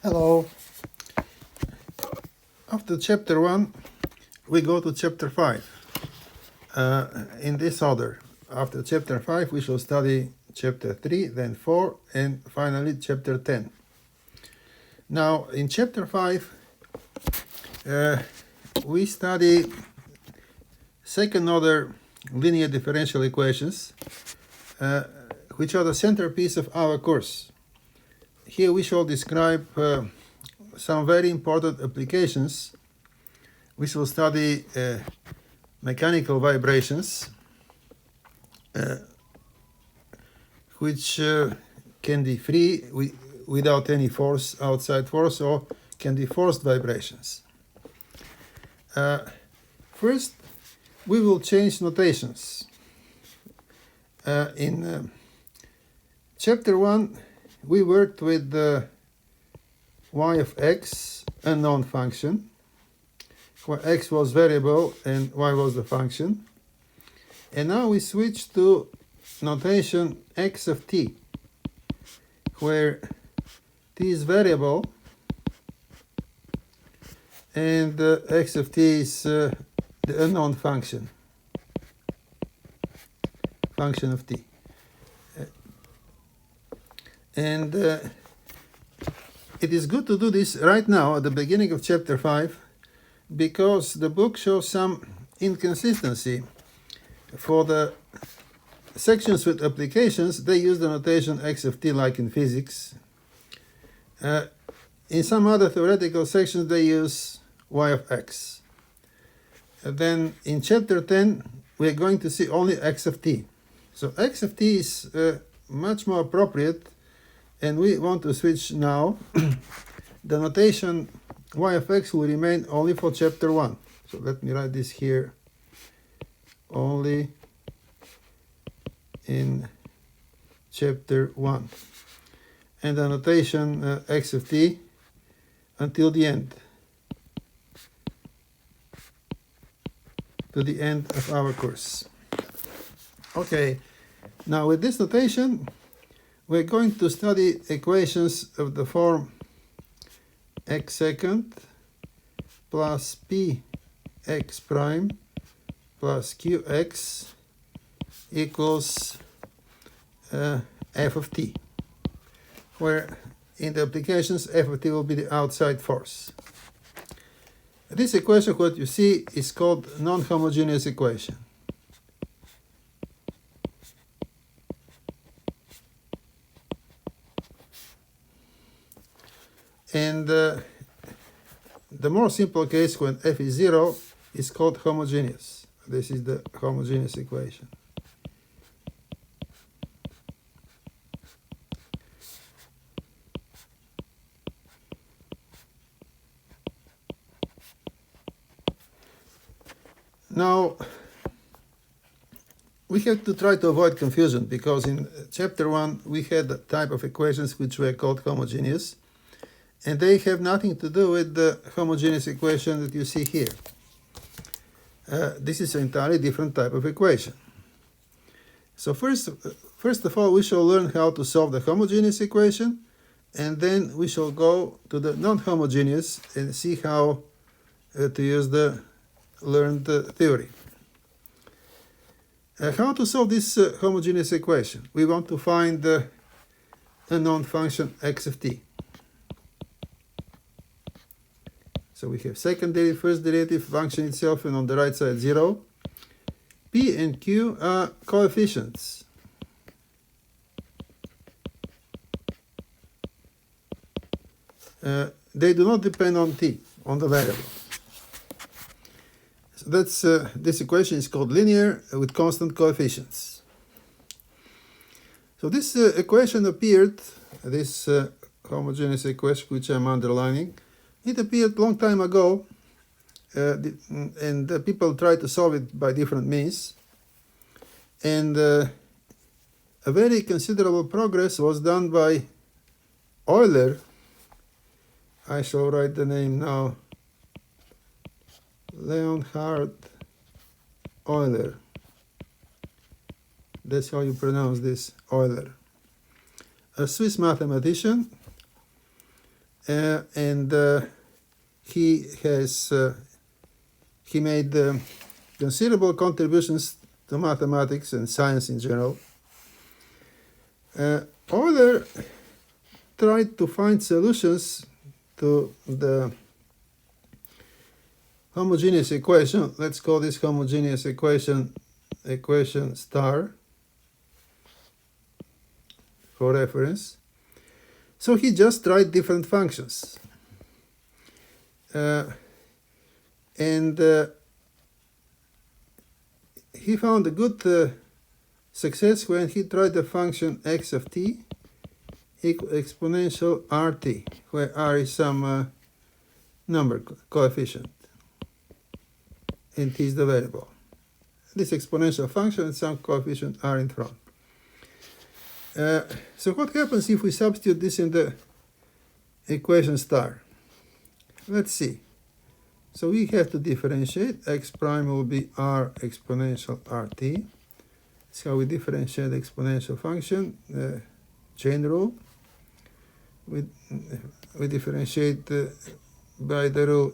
Hello. After chapter 1, we go to chapter 5. In this order. After chapter 5, we shall study chapter 3, then 4, and finally chapter 10. Now, in chapter 5, we study second order linear differential equations, which are the centerpiece of our course. Here we shall describe some very important applications. We shall study mechanical vibrations, which can be free without any force, outside force, or can be forced vibrations. First, we will change notations. In chapter 1, we worked with the y of x, unknown function, where x was variable and y was the function. And now we switch to notation x of t, where t is variable and x of t is the unknown function of t. And it is good to do this right now at the beginning of chapter 5, because the book shows some inconsistency. For the sections with applications, they use the notation x of t like in physics. In some other theoretical sections, they use y of x. And then in chapter 10, we're going to see only x of t. So x of t is much more appropriate, and we want to switch now. The notation y of x will remain only for chapter 1. So let me write this here. Only in chapter 1. And the notation x of t until the end. To the end of our course. Okay, now with this notation, we're going to study equations of the form x second plus p x prime plus qx equals f of t, where in the applications f of t will be the outside force. This equation, what you see, is called non-homogeneous equation. And the more simple case, when f is 0, is called homogeneous. This is the homogeneous equation. Now, we have to try to avoid confusion, because in chapter 1 we had a type of equations which were called homogeneous, and they have nothing to do with the homogeneous equation that you see here. This is an entirely different type of equation. So first of all, we shall learn how to solve the homogeneous equation, and then we shall go to the non-homogeneous and see how to use the learned theory. How to solve this homogeneous equation? We want to find the unknown function x of t. So we have second derivative, first derivative, function itself, and on the right side 0. P and Q are coefficients. They do not depend on t, on the variable. So that's this equation is called linear with constant coefficients. So this equation appeared, this homogeneous equation which I'm underlining, it appeared a long time ago, and people tried to solve it by different means. And a very considerable progress was done by Euler. I shall write the name now. Leonhard Euler. That's how you pronounce this, Euler. A Swiss mathematician. and he made considerable contributions to mathematics and science in general. Euler tried to find solutions to the homogeneous equation. Let's call this homogeneous equation star for reference. So he just tried different functions. And he found a good success when he tried the function x of t equal exponential rt, where r is some number coefficient and t is the variable. This exponential function and some coefficient r in front. So what happens if we substitute this in the equation star? Let's see. So we have to differentiate. X prime will be r exponential rt. That's how we differentiate the exponential function. Chain rule. We differentiate by the rule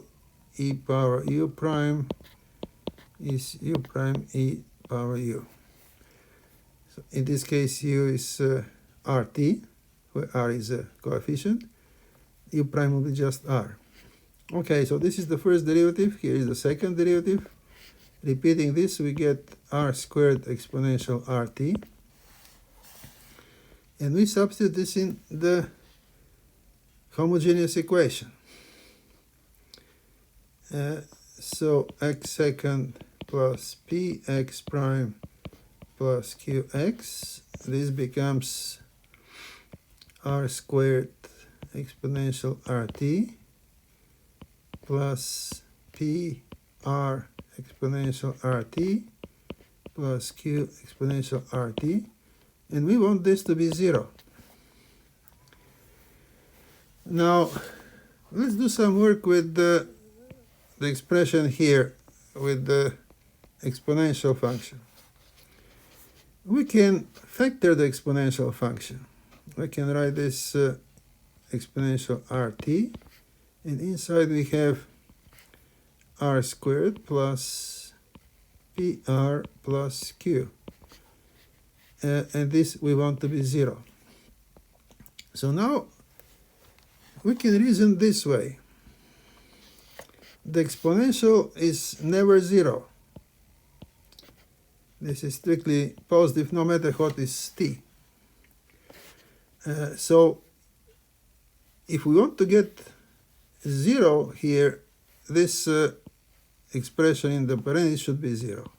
e power u prime is u prime e power u. So in this case, u is rt, where r is a coefficient. U prime will be just r. Okay, so this is the first derivative. Here is the second derivative. Repeating this, we get r squared exponential rt. And we substitute this in the homogeneous equation. So x second plus px prime plus qx. This becomes r squared exponential rt plus pr exponential rt plus q exponential rt. And we want this to be 0. Now, let's do some work with the expression here with the exponential function. We can factor the exponential function. We can write this exponential rt, and inside we have r squared plus pr plus q. And this we want to be 0. So now we can reason this way. The exponential is never 0. This is strictly positive no matter what is t. So if we want to get 0 here, this expression in the parentheses should be 0.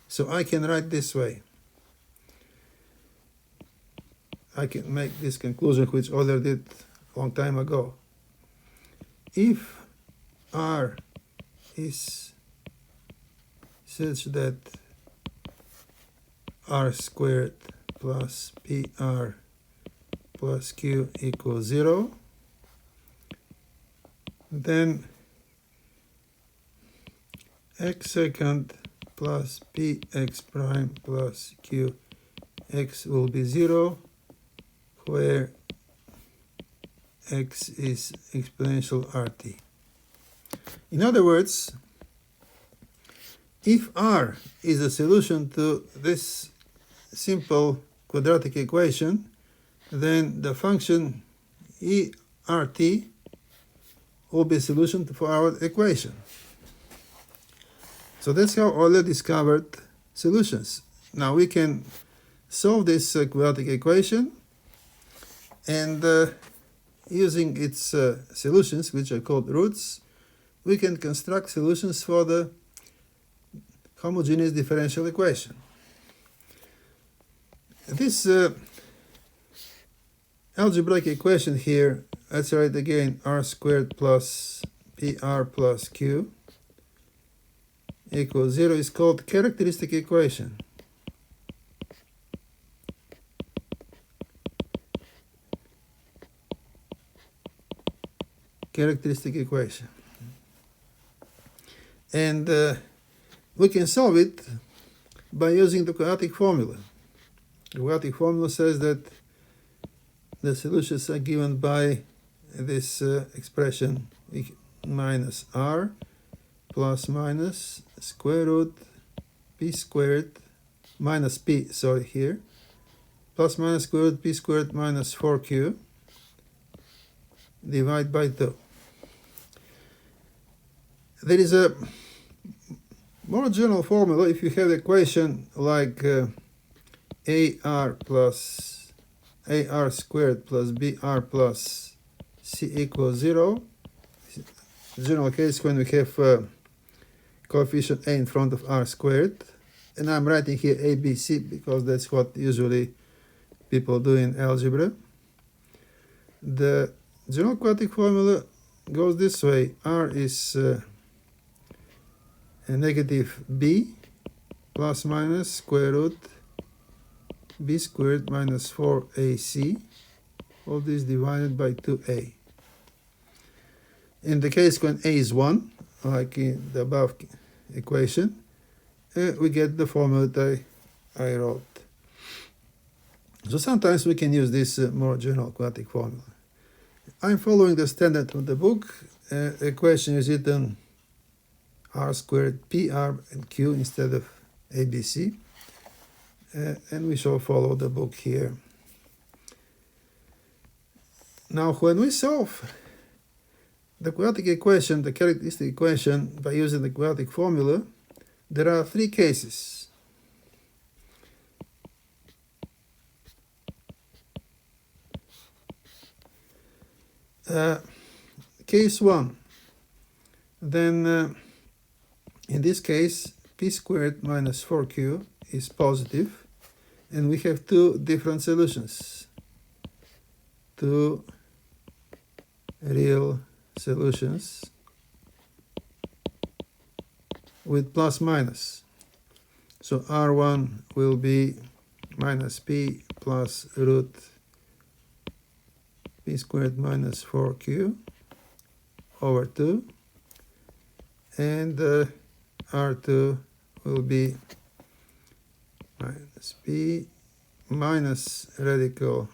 So I can write this way. I can make this conclusion, which Euler did a long time ago. If r is such that r squared plus pr plus q equals 0, then x second plus px prime plus qx will be 0, where x is exponential rt. In other words, if r is a solution to this simple quadratic equation, then the function ert will be a solution for our equation. So that's how Euler discovered solutions. Now we can solve this quadratic equation, and using its solutions, which are called roots, we can construct solutions for the homogeneous differential equation. This algebraic equation here, let's write again r squared plus pr plus q equals 0, is called characteristic equation. Characteristic equation. And we can solve it by using the quadratic formula. The quadratic formula says that the solutions are given by this expression minus r plus minus square root p squared minus p, sorry, here, plus minus square root p squared minus 4q divided by 2. There is a more general formula if you have the equation like ar squared plus br plus c equals 0. General case when we have coefficient a in front of r squared, and I'm writing here abc because that's what usually people do in algebra. The general quadratic formula goes this way: r is a negative b plus minus square root b squared minus 4ac, all this divided by 2a. In the case when a is 1, like in the above equation, we get the formula that I wrote. So sometimes we can use this more general quadratic formula. I'm following the standard of the book. The equation is written r squared p r and q instead of abc, and we shall follow the book here. Now when we solve the quadratic equation, the characteristic equation, by using the quadratic formula, there are 3 cases. Case 1, then in this case p squared minus 4q is positive, and we have 2 different solutions, 2 real solutions with plus minus. So r1 will be minus p plus root p squared minus 4q over 2, and r2 will be minus p minus radical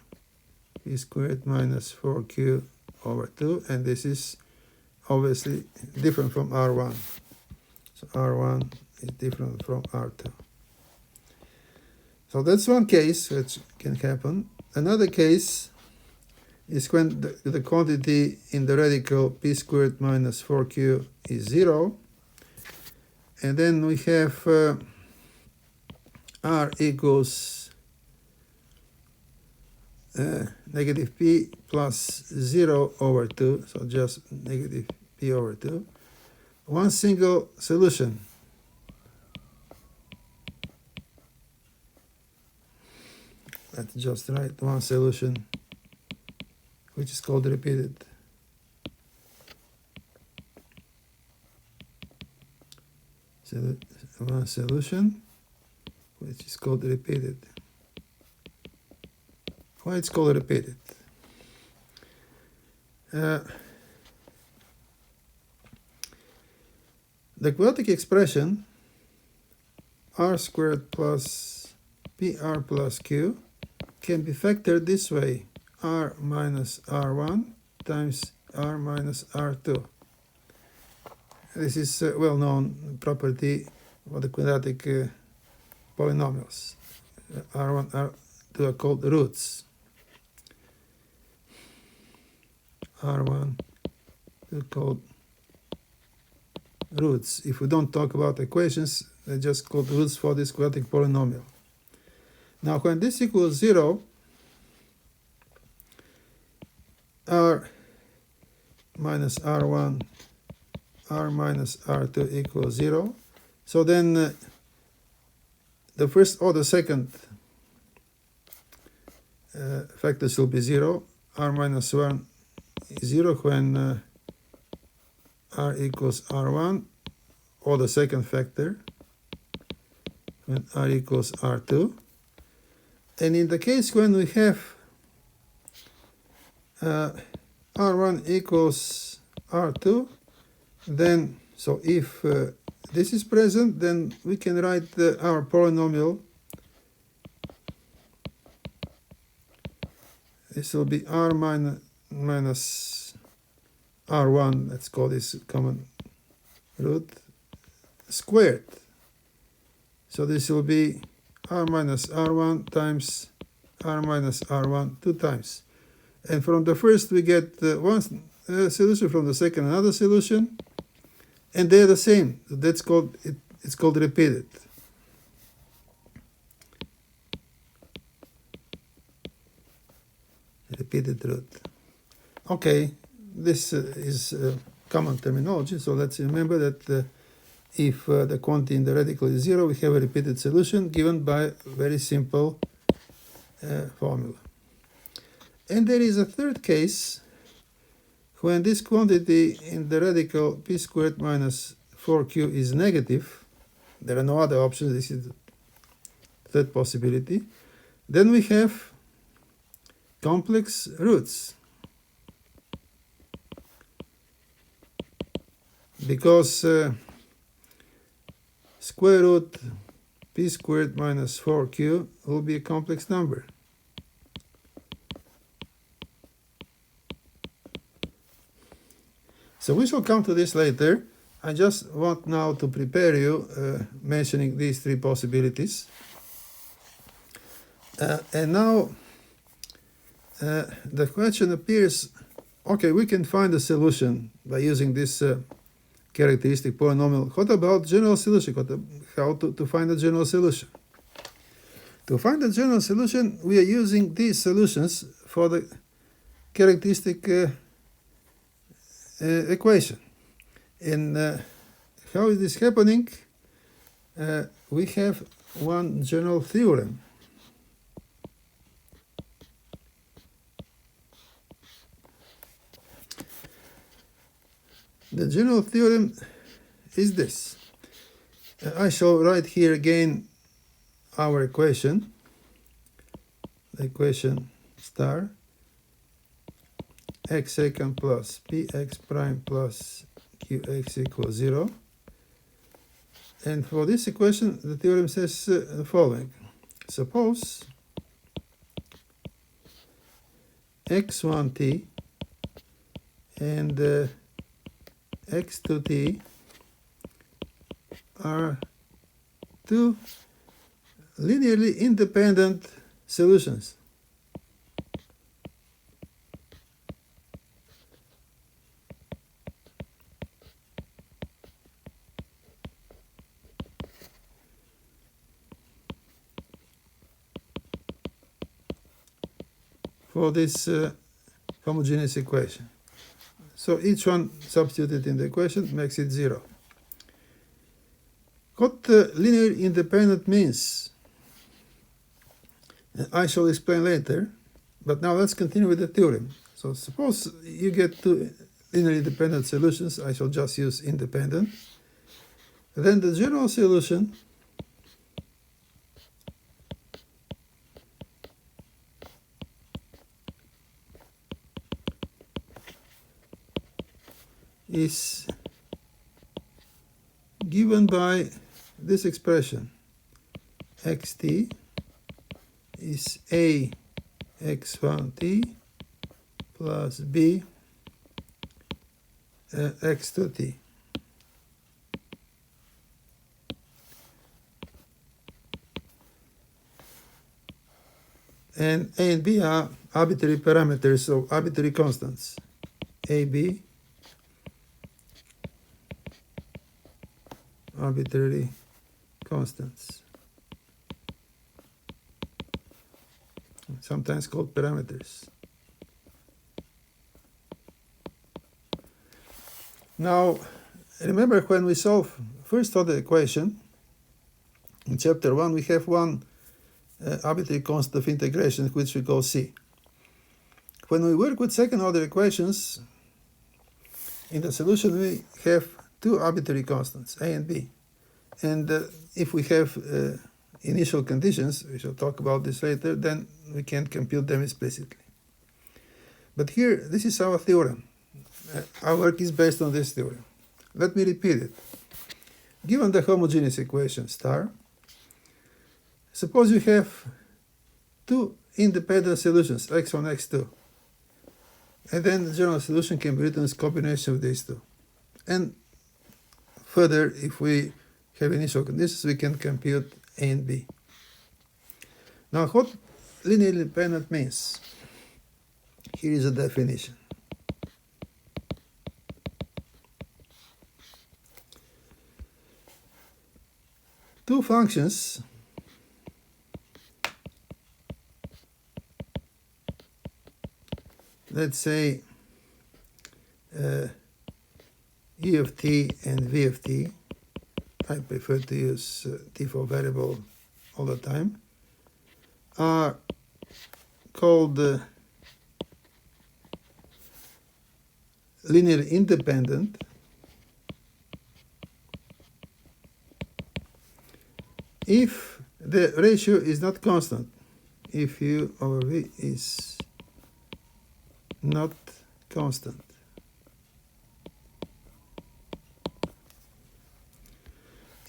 p squared minus 4q over 2, and this is obviously different from r1. So r1 is different from r2. So that's one case which can happen. Another case is when the quantity in the radical p squared minus 4q is 0, and then we have r equals negative p plus 0 over 2, so just negative p over 2. One single solution. Let's just write one solution, which is called repeated. So one solution, which is called repeated. Why it's called repeated? The quadratic expression r squared plus pr plus q can be factored this way: r minus r1 times r minus r2. This is a well-known property of the quadratic polynomials. r1, r2 are called roots. r1 is called roots. If we don't talk about equations, they're just called roots for this quadratic polynomial. Now when this equals 0, r minus r1, r minus r2 equals 0. So then the first or the second factors will be 0. r minus 1 is 0 when r equals r1, or the second factor when r equals r2. And in the case when we have r1 equals r2, then, so if this is present, then we can write our polynomial this will be r minus r1, let's call this common root, squared. So this will be r minus r1 times r minus r1 2 times. And from the first we get one solution, from the second another solution, and they're the same. So that's called, it's called repeated. Repeated root. Okay, this is common terminology, so let's remember that if the quantity in the radical is 0, we have a repeated solution given by a very simple formula. And there is a third case when this quantity in the radical p squared minus 4q is negative. There are no other options, this is the third possibility. Then we have complex roots, because square root p squared minus 4q will be a complex number. So we shall come to this later. I just want now to prepare you mentioning these three possibilities. And now the question appears, okay, we can find a solution by using this characteristic polynomial. What about general solution? How to find a general solution? To find a general solution, we are using these solutions for the characteristic equation. And how is this happening? We have one general theorem. The general theorem is this. I shall write here again our equation, the equation star, x second plus px prime plus qx equals 0. And for this equation, the theorem says the following. Suppose x1t and x2t are two linearly independent solutions. For this homogeneous equation. So each one substituted in the equation makes it 0. What linear independent means, I shall explain later, but now let's continue with the theorem. So suppose you get two linearly independent solutions, I shall just use independent. Then the general solution is given by this expression. Xt is a x1t plus b x2t. And a and b are arbitrary parameters, so arbitrary constants. ab arbitrary constants, sometimes called parameters. Now, remember when we solve first order equation, in chapter 1 we have one arbitrary constant of integration which we call c. When we work with second order equations, in the solution we have two arbitrary constants, a and b. And if we have initial conditions, we shall talk about this later, then we can compute them explicitly. But here, this is our theorem. Our work is based on this theorem. Let me repeat it. Given the homogeneous equation star, suppose you have two independent solutions, x1, x2. And then the general solution can be written as combination of these two. And further, if we have initial conditions, we can compute A and B. Now, what linearly independent means? Here is a definition. Two functions let's say E of t and V of t, I prefer to use t for variable all the time, are called linearly independent if the ratio is not constant, if U over V is not constant.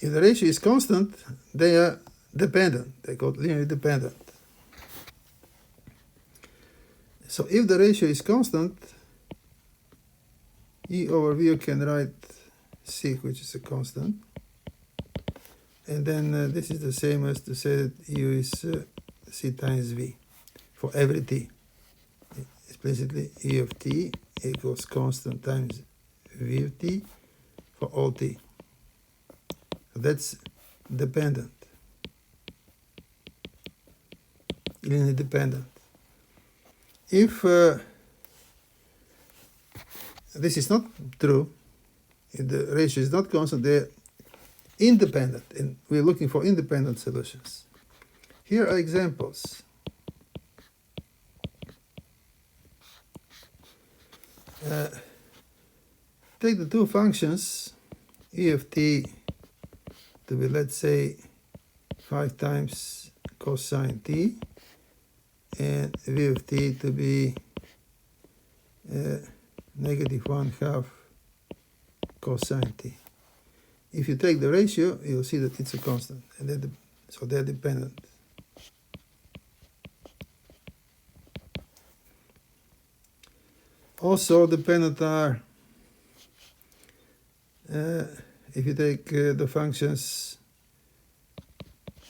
If the ratio is constant, they are dependent. They're called linearly dependent. So if the ratio is constant, E over V you can write C, which is a constant. And then this is the same as to say that U is C times V for every t. Explicitly, E of t equals constant times V of t for all t. So that's dependent, linearly dependent. If this is not true, if the ratio is not constant, they're independent, and we're looking for independent solutions. Here are examples. Take the two functions, E of t to be, let's say, 5 times cosine t, and V of t to be negative 1/2 cosine t. If you take the ratio, you'll see that it's a constant, and so they're dependent. Also dependent are, if you take the functions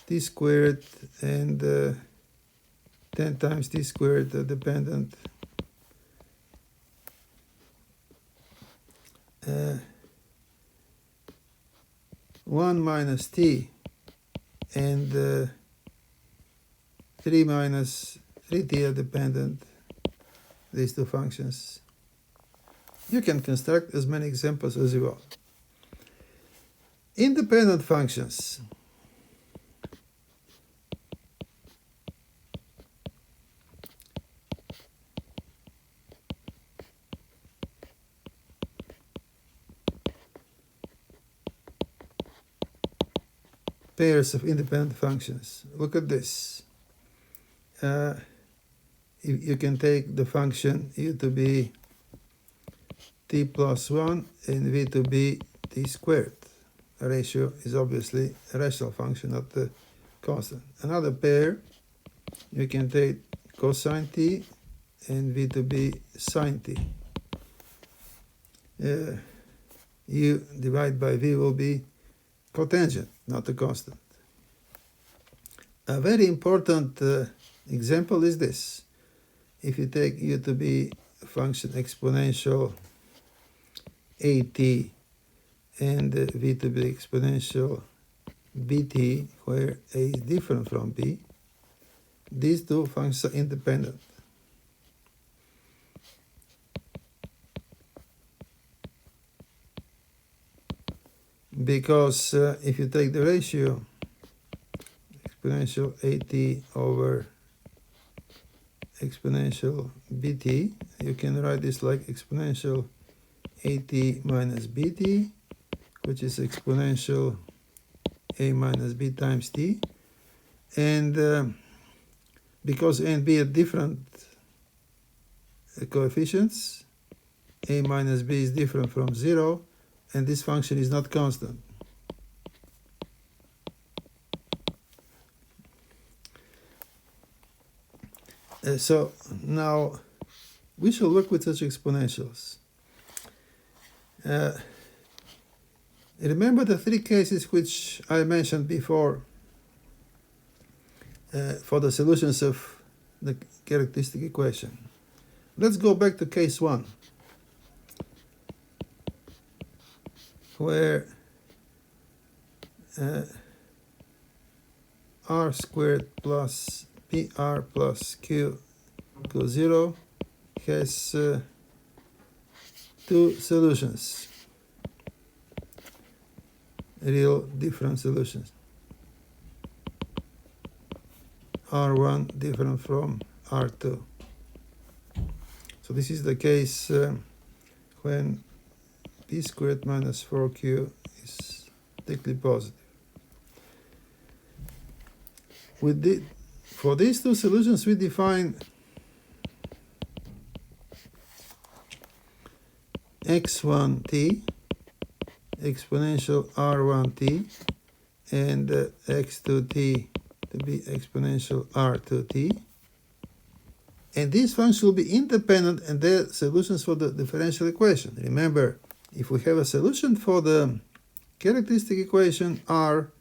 t squared and 10 times t squared are dependent. 1 minus t and 3 minus 3t are dependent, these two functions. You can construct as many examples as you want. Independent functions. Pairs of independent functions. Look at this. You can take the function U to be t plus 1 and V to be t squared. A ratio is obviously a rational function, not a constant. Another pair, you can take cosine t and V to be sine t. U divided by V will be cotangent, not a constant. A very important example is this. If you take U to be a function exponential at and V to be exponential bt, where a is different from b, these two functions are independent. Because if you take the ratio exponential at over exponential bt, you can write this like exponential at minus bt, which is exponential a minus b times t. And because a and b are different coefficients, a minus b is different from 0, and this function is not constant. So now we shall work with such exponentials. Remember the three cases which I mentioned before for the solutions of the characteristic equation. Let's go back to case 1, where r squared plus pr plus q equals 0 has two solutions, real different solutions. R1 different from R2. So this is the case when p squared minus 4q is strictly positive. For these two solutions, we define x1t, exponential r1t, and x2t to be exponential r2t. And these functions will be independent and they're solutions for the differential equation. Remember, if we have a solution for the characteristic equation r,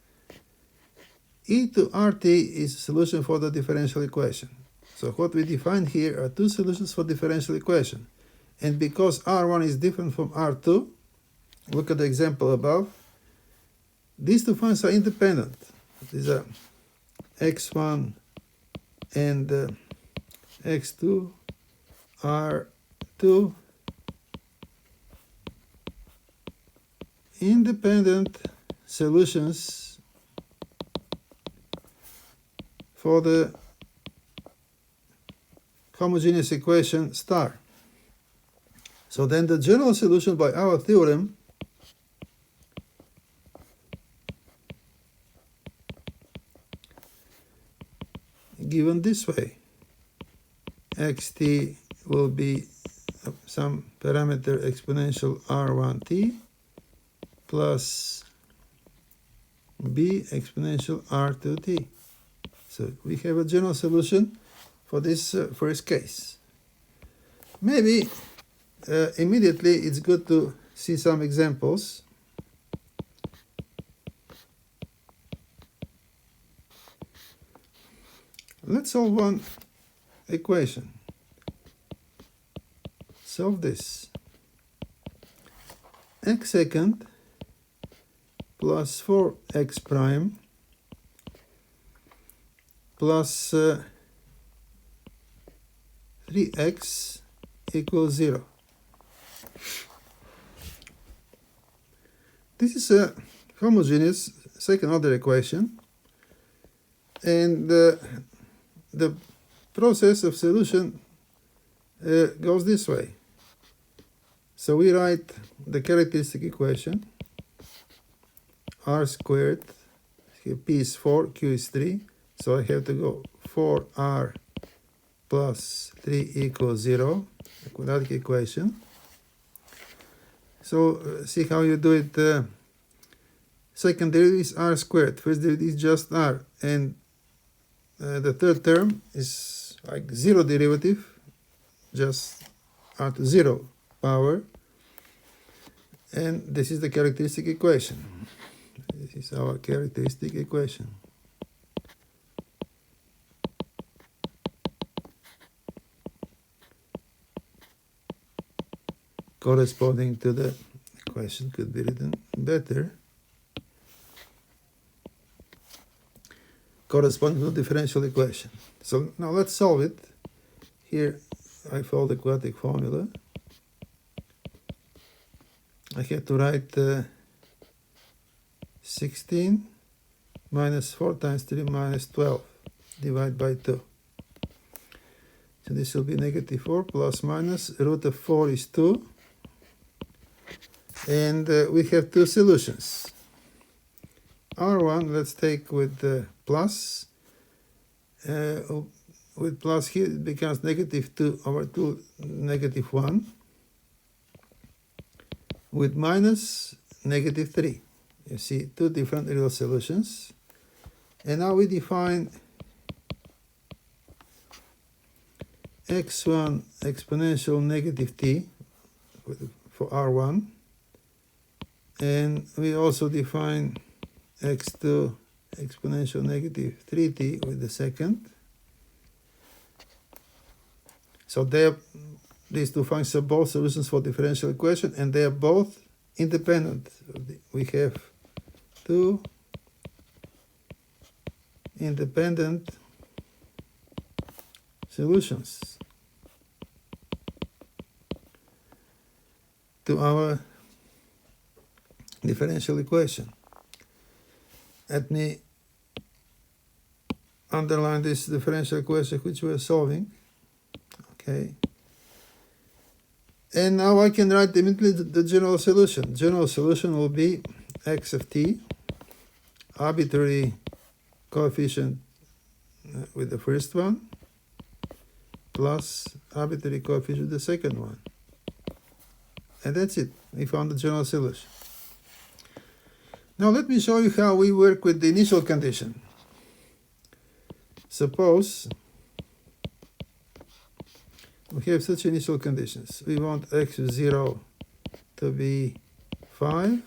e to rt is a solution for the differential equation. So what we define here are two solutions for differential equation. And because r1 is different from r2, look at the example above, these two functions are independent. These are x1 and x2 are two independent solutions for the homogeneous equation star. So then the general solution by our theorem given this way. Xt will be some parameter exponential r1t plus b exponential r2t. So we have a general solution for this first case. Maybe immediately it's good to see some examples. Let's solve one equation. Solve this. X second plus 4x prime plus 3x equals 0. This is a homogeneous second order equation, and the process of solution goes this way. So we write the characteristic equation, r squared, here p is 4, q is 3, so I have to go 4r plus 3 equals 0, a quadratic equation. So see how you do it. Second derivative is r squared, first derivative is just r, and the third term is like zero derivative, just r to 0 power, and this is the characteristic equation. This is our characteristic equation. Corresponding to the equation could be written better. Corresponding to the differential equation. So now let's solve it. Here I follow the quadratic formula. I have to write 16 minus 4 times 3 minus 12 divided by 2. So this will be negative 4 plus minus root of 4 is 2. And we have two solutions. R1 let's take with plus. With plus here it becomes negative 2 over 2 negative 1. With minus negative 3. You see two different real solutions. And now we define x1 exponential negative t for r1, and we also define x2 exponential negative 3t with the second. So these two functions are both solutions for differential equation, and they are both independent. We have two independent solutions to our differential equation. Let me underline this differential equation which we are solving. Okay. And now I can write immediately the general solution. General solution will be x of t, arbitrary coefficient with the first one, plus arbitrary coefficient with the second one. And that's it. We found the general solution. Now let me show you how we work with the initial condition. Suppose we have such initial conditions. We want x0 to be 5,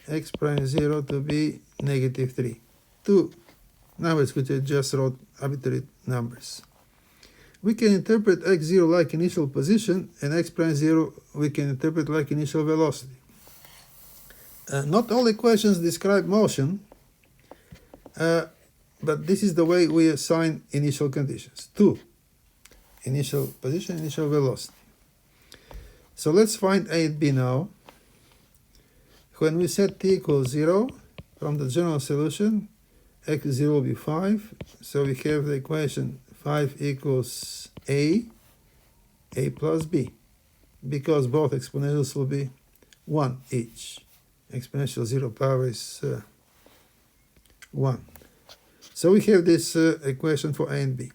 x prime 0 to be negative 3. Two numbers which I just wrote arbitrary numbers. We can interpret x0 like initial position, and x prime 0 we can interpret like initial velocity. Not all equations describe motion, but this is the way we assign initial conditions. Two: initial position, initial velocity. So let's find A and B now. When we set t equals 0, from the general solution, x0 will be 5. So we have the equation 5 equals A plus B, because both exponentials will be 1 each. Exponential 0 power is 1. So we have this equation for A and B.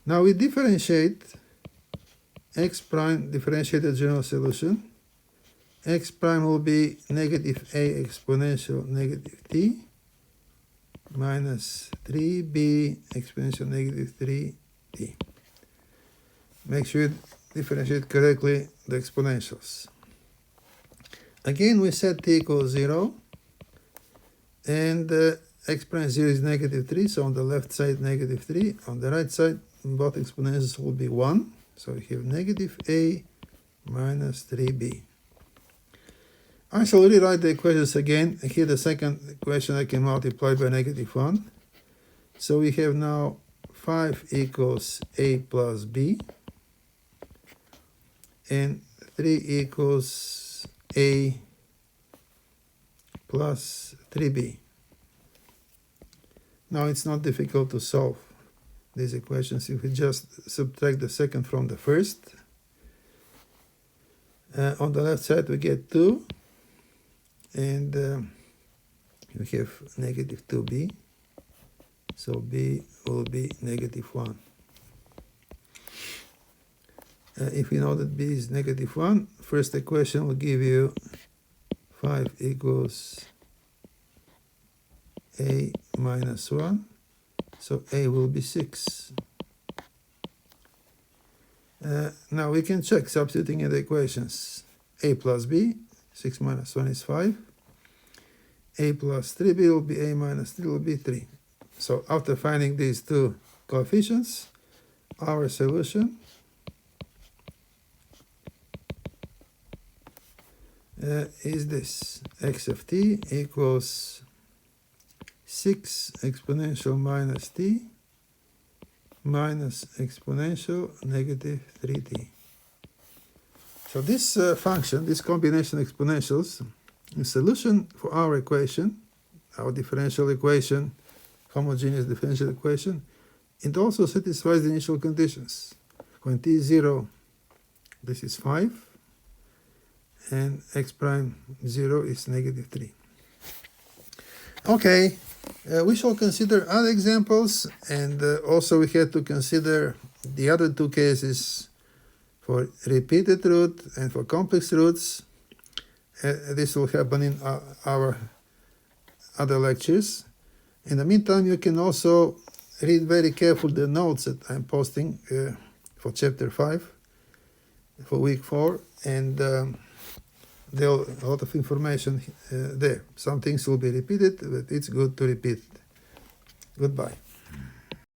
Now we differentiate x prime, differentiate the general solution. X prime will be negative a exponential negative t minus 3b exponential negative 3t. Make sure you differentiate correctly the exponentials. Again, we set t equals 0, and x prime 0 is negative 3, so on the left side negative 3, on the right side both exponentials will be 1, so we have negative a minus 3b. I shall rewrite the equations again. Here the second equation I can multiply by negative 1. So we have now 5 equals a plus b, and 3 equals a plus 3b. Now it's not difficult to solve these equations if we just subtract the second from the first. On the left side we get 2, and we have negative 2b, so b will be negative 1. If we know that b is negative 1, first equation will give you 5 equals a minus 1, so a will be 6. Now we can check substituting in the equations. A plus b, 6 minus 1 is 5. A plus 3b will be a minus 3 will be 3. So after finding these two coefficients, our solution is this. X of t equals 6 exponential minus t minus exponential negative 3t. So this function, this combination of exponentials, is solution for our equation, our differential equation, homogeneous differential equation. It also satisfies the initial conditions. When t is 0, this is 5, and x prime 0 is negative 3. Okay, we shall consider other examples, and also we had to consider the other two cases for repeated root and for complex roots. This will happen in our other lectures. In the meantime, you can also read very carefully the notes that I'm posting for chapter 5 for week 4, and there are a lot of information there. Some things will be repeated, but it's good to repeat. Goodbye.